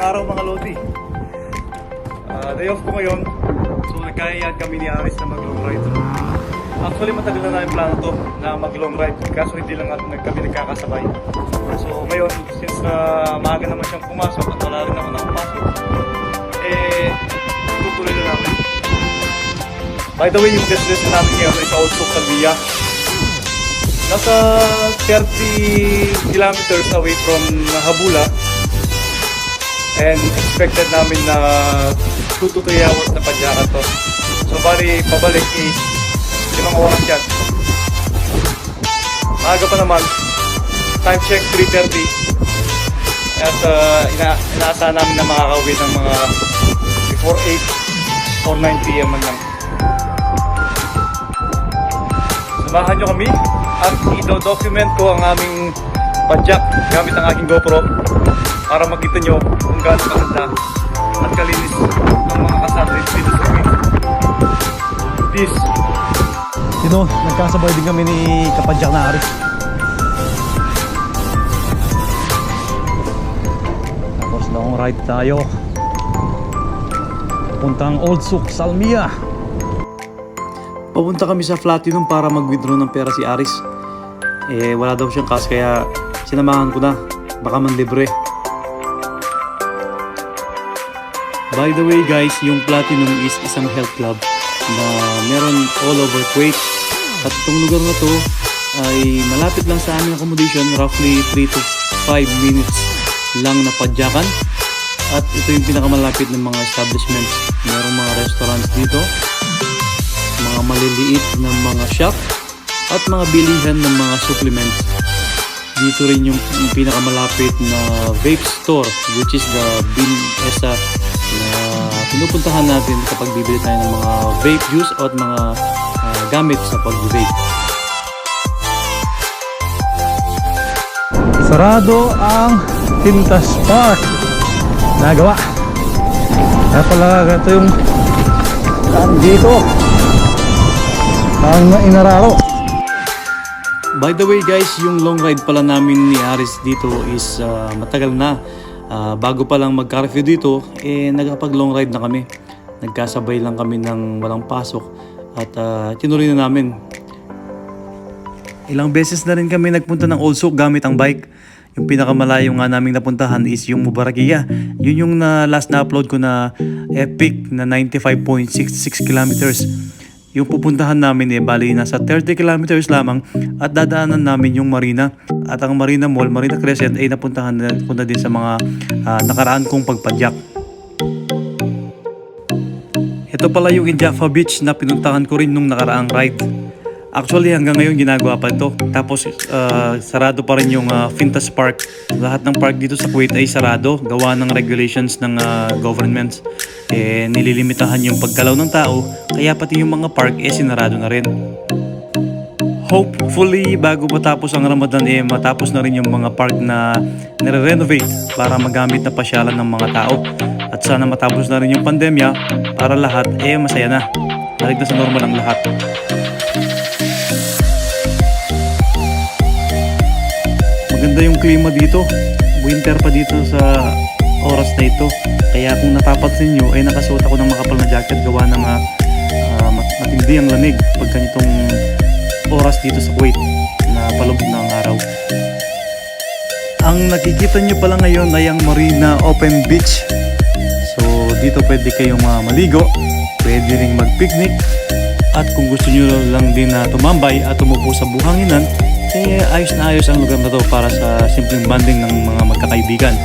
araw mga Lodi. Day off ko ngayon. So nagkayaan kami ni Aris na mag-long ride. Actually matagal na namin plano to na mag-long ride. Kaso hindi lang kami nagkakasabay. So ngayon, since maaga naman siyang pumasok at wala rin naman ako pumasok, tutuloy na namin. By the way, yung destination namin ngayon ay sa Old Souk, Salvia. Nasa 30 kilometers away from Habula. And expected namin na 2 to 3 hours na padyakan to. So bali, pabalik is 5 oras yan. Maaga pa naman. Time check 3:30. At inaasahan namin na makakauwi ng mga before 8 or 9 PM man lang. Samahan nyo kami at i-document ko ang aming padyak gamit ang aking GoPro para makita nyo kung gaano maganda at kalinis ang mga kasama dito sa amin. Peace! Nagkasabay din kami ni Kapadyak na Aris. Tapos long ride tayo puntang Old Souk, Salvia. Papunta kami sa Platinum para mag-withdraw ng pera si Aris. Wala daw siyang cash kaya sinamahan ko na, baka man libre. By the way guys, yung Platinum is isang health club na meron all over Kuwait. At itong lugar na to ay malapit lang sa aming accommodation, roughly 3 to 5 minutes lang na padyakan. At ito yung pinakamalapit ng mga establishments. Merong mga restaurants dito, mga maliliit na mga shop, at mga bilihan ng mga supplements. Dito rin yung pinakamalapit na vape store, which is the Bin Esa na pinupuntahan natin kapag bibili tayo ng mga vape juice at mga gamit sa pag-vape. Sarado ang Fintas Park. Nagawa. Kaya pala ito yung dito ang inararo. By the way guys, yung long ride pala namin ni Aris dito is matagal na. Bago pa lang mag-curfew dito, nagkapag long ride na kami. Nagkasabay lang kami ng walang pasok at tinuloy na namin. Ilang beses na rin kami nagpunta ng Old Souk gamit ang bike. Yung pinakamalayo nga naming napuntahan is yung Mubarakia. Yun yung last na upload ko na epic na 95.66 kilometers. Yung pupuntahan namin bali nasa 30 kilometers lamang at dadaanan namin yung Marina. At ang Marina Mall, Marina Crescent ay napuntahan ko na din sa mga nakaraan kong pagpadyak. Ito pala yung Jaffa Beach na pinuntahan ko rin nung nakaraang ride. Actually hanggang ngayon ginagawa pa ito. Tapos sarado pa rin yung Fintas Park. Lahat ng park dito sa Kuwait ay sarado. Gawa ng regulations ng governments. Nililimitahan yung pagkalaw ng tao. Kaya pati yung mga park sinarado na rin. Hopefully bago matapos ang Ramadan matapos na rin yung mga park na nire-renovate para magamit na pasyalan ng mga tao. At sana matapos na rin yung pandemya para lahat masaya na. Balik na sa normal ang lahat. Maganda yung klima dito. Winter pa dito sa oras na ito. Kaya kung natapansin nyo ay nakasuot ako ng makapal na jacket gawa ng matindi ang lamig pag ganitong oras dito sa Kuwait na palubog ng araw. Ang nakikita nyo pala ngayon ay ang Marina Open Beach. So dito pwede kayong maligo, pwede ring mag-picnic, at kung gusto nyo lang din na tumambay at tumupo sa buhanginan, ayos na ayos ang lugar na to para sa simpleng bonding ng mga magkakaibigan.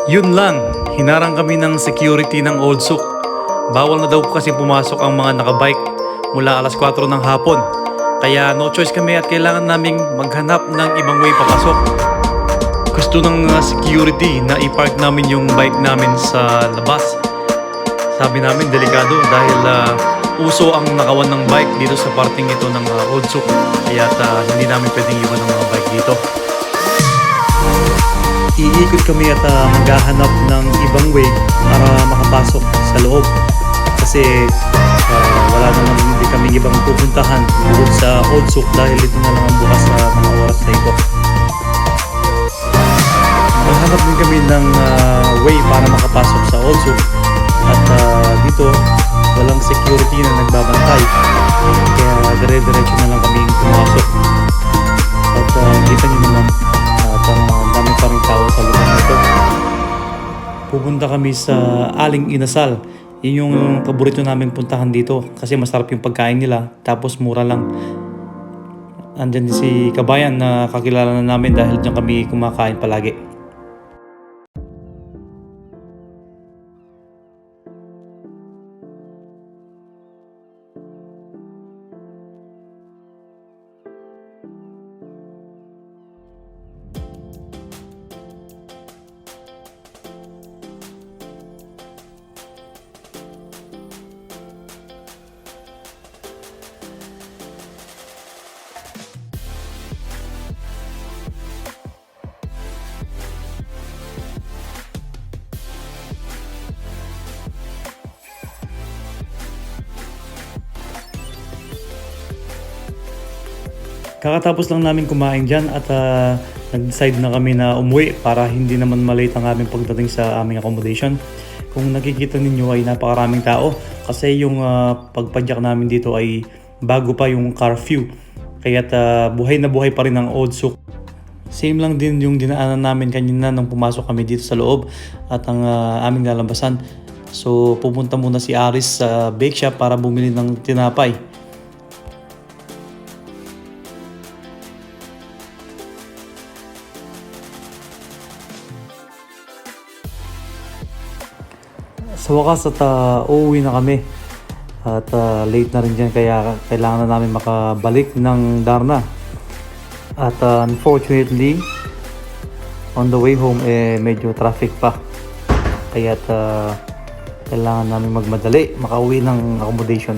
Yun lang, hinarang kami ng security ng Old Souk. Bawal na daw kasi pumasok ang mga nakabike mula alas 4 ng hapon. Kaya no choice kami at kailangan naming maghanap ng ibang way papasok. Gusto ng security na i-park namin yung bike namin sa labas. Sabi namin delikado dahil uso ang nakawan ng bike dito sa parting ito ng Old Souk. Kaya hindi namin pwedeng iwan ang mga bike dito. Iikot kami at maghahanap ng ibang way para makapasok sa loob. Kasi wala naman hindi kami ibang pupuntahan bukod sa Old Souk dahil ito na lang ang bukas sa mga oras na ito. Maghanap din kami ng way para makapasok sa Old Souk. At dito, walang security na nagbabantay. Kaya dire-diretso na lang kami pumasok. At kita nyo naman, ang dami pa rin tao sa lugar na ito. Pupunta kami sa Aling Inasal. Yun yung paborito namin puntahan dito kasi masarap yung pagkain nila tapos mura lang. Andyan din si Kabayan na kakilala na namin dahil dyan kami kumakain palagi. Kakatapos lang namin kumain dyan at nag-decide na kami na umuwi para hindi naman malate ang aming pagdating sa aming accommodation. Kung nakikita ninyo ay napakaraming tao kasi yung pagpadyak namin dito ay bago pa yung curfew. Kaya't buhay na buhay pa rin ang Old Souk. Same lang din yung dinaanan namin kanina nung pumasok kami dito sa loob at ang aming lalabasan. So pupunta muna si Aris sa bake shop para bumili ng tinapay. Sa wakas at uuwi na kami at late na rin dyan kaya kailangan na namin makabalik ng Darna at unfortunately on the way home medyo traffic pa kaya kailangan namin magmadali makauwi ng accommodation.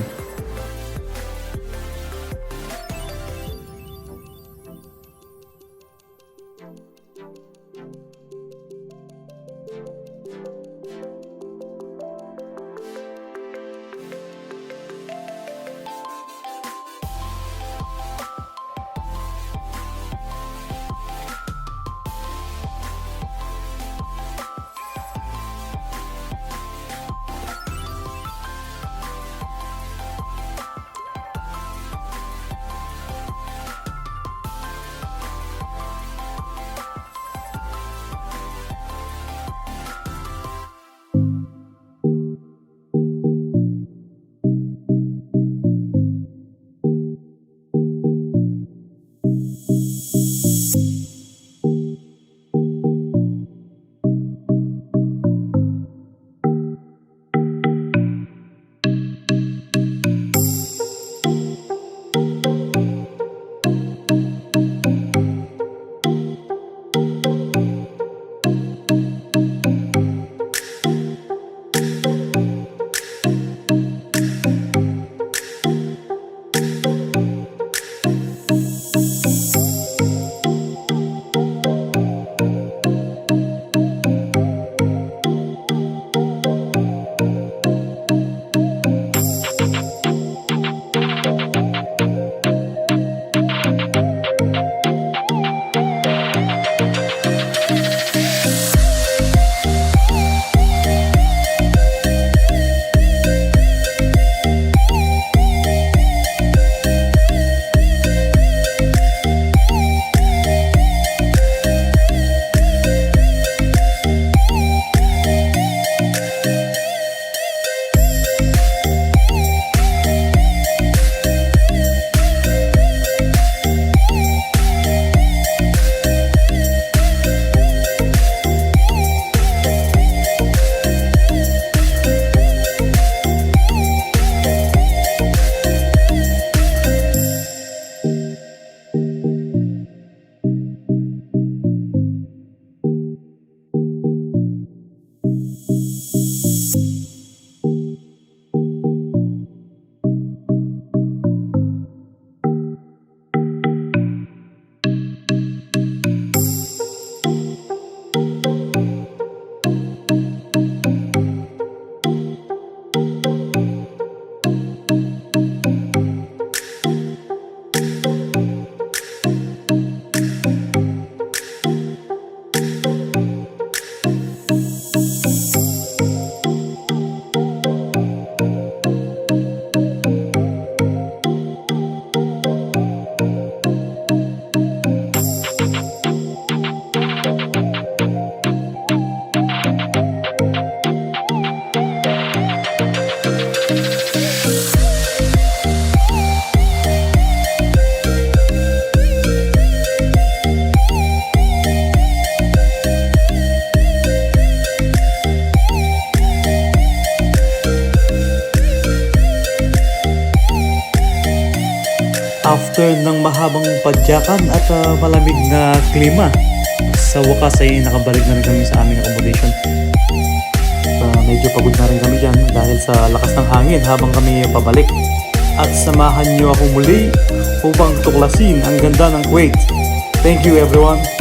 After ng mahabang padyakan at malamig na klima, sa wakas ay nakabalik na rin kami sa aming accommodation. Medyo pagod na rin kami dyan dahil sa lakas ng hangin habang kami pabalik. At samahan niyo ako muli upang tuklasin ang ganda ng Kuwait. Thank you everyone!